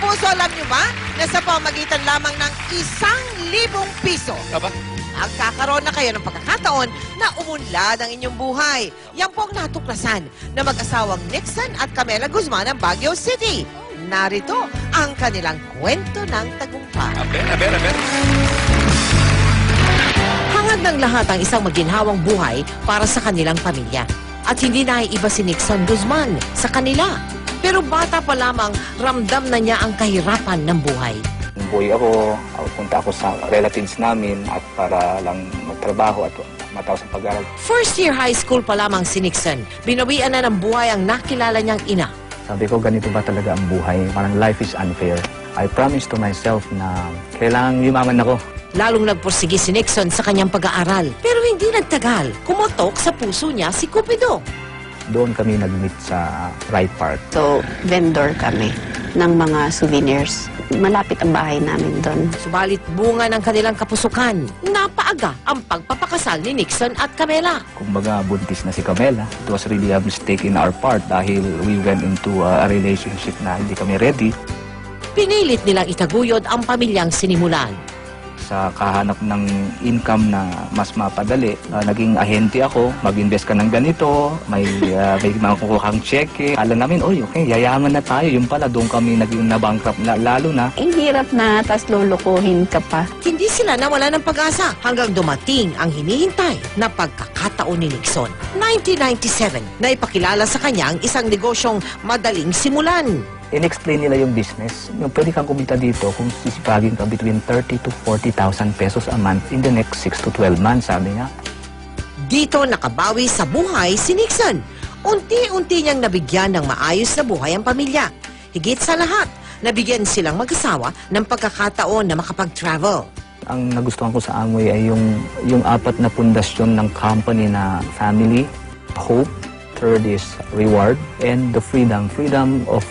kapuso, alam niyo ba na sa pamagitan lamang ng 1,000 piso, Aba? magkakaroon na kayo ng pagkakataon na umunlad ang inyong buhay. Yan po ang natuklasan na mag-asawang Nixon at Camela Guzman ng Baguio City. Narito ang kanilang kwento ng tagumpay. Aber. Hangad ng lahat ang isang maginhawang buhay para sa kanilang pamilya. At hindi naiiba si Nixon Guzman sa kanila. Pero bata pa lamang, ramdam na niya ang kahirapan ng buhay. Boy ako, punta ako sa relatives namin at para lang magtrabaho at matapos sa pag-aaral. First year high school pa lamang si Nixon. Binawian na ng buhay ang nakilala niyang ina. Sabi ko, ganito ba talaga ang buhay? Parang life is unfair. I promised to myself na kailangang yumaman ako. Lalong nagpursige si Nixon sa kanyang pag-aaral. Pero hindi nagtagal, kumotok sa puso niya si Cupido. Doon kami nag-meet sa Wright Park. So, vendor kami ng mga souvenirs. Malapit ang bahay namin doon. Subalit bunga ng kanilang kapusukan, napaaga ang pagpapakasal ni Nixon at Camela. Kumbaga, buntis na si Camela. It was really a mistake in our part dahil we went into a relationship na hindi kami ready. Pinilit nilang itaguyod ang pamilyang sinimulan. Sa kahanap ng income na mas mapadali, naging ahente ako, mag-invest ka ng ganito, may makukuha kang cheque. Alam namin, okay, yayaman na tayo. Yung pala, doon kami naging nabankrupt na, lalo na. Ang hirap na, tas lulukuhin ka pa. Hindi sila nawala ng pag-asa hanggang dumating ang hinihintay na pagkakataon ni Nixon. 1997, na ipakilala sa kanya ang isang negosyong madaling simulan. In-explain nila yung business. Yung pwede kang kumita dito kung sisipagin ka between 30 to 40,000 pesos a month in the next 6 to 12 months, sabi nga. Dito nakabawi sa buhay si Nixon. Unti-unti niyang nabigyan ng maayos na buhay ang pamilya. Higit sa lahat, nabigyan silang mag-asawa ng pagkakataon na makapag-travel. Ang nagustuhan ko sa Amway ay yung apat na pundasyon ng company na family, hope, third is reward, and the freedom of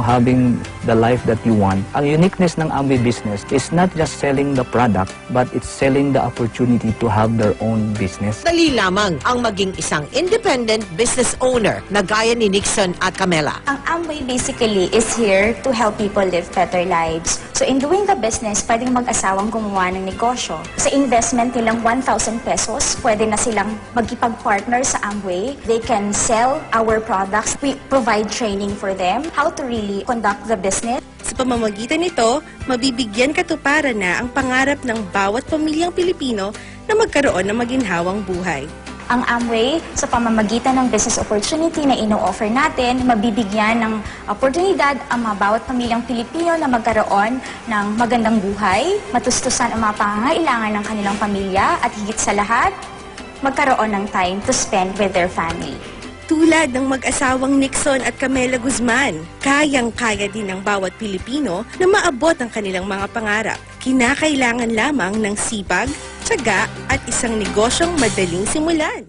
having the life that you want. Ang uniqueness ng Amway business is not just selling the product, but it's selling the opportunity to have their own business. Dali lamang ang maging isang independent business owner na gaya ni Nixon at Camela. Ang Amway basically is here to help people live better lives. So in doing the business, pwedeng mag-asawang gumawa ng negosyo. Sa investment nilang 1,000 pesos, pwede na silang magkipag-partner sa Amway. They can sell our products. We provide training for them, how to really conduct the business. Sa pamamagitan nito, mabibigyan katuparan na ang pangarap ng bawat pamilyang Pilipino na magkaroon ng maginhawang buhay. Ang Amway, sa pamamagitan ng business opportunity na ino-offer natin, mabibigyan ng oportunidad ang mga bawat pamilyang Pilipino na magkaroon ng magandang buhay, matustusan ang mga pangangailangan ng kanilang pamilya, at higit sa lahat, magkaroon ng time to spend with their family. Tulad ng mag-asawang Nixon at Camela Guzman, kayang-kaya din ng bawat Pilipino na maabot ang kanilang mga pangarap. Kinakailangan lamang ng sipag, tiyaga at isang negosyong madaling simulan.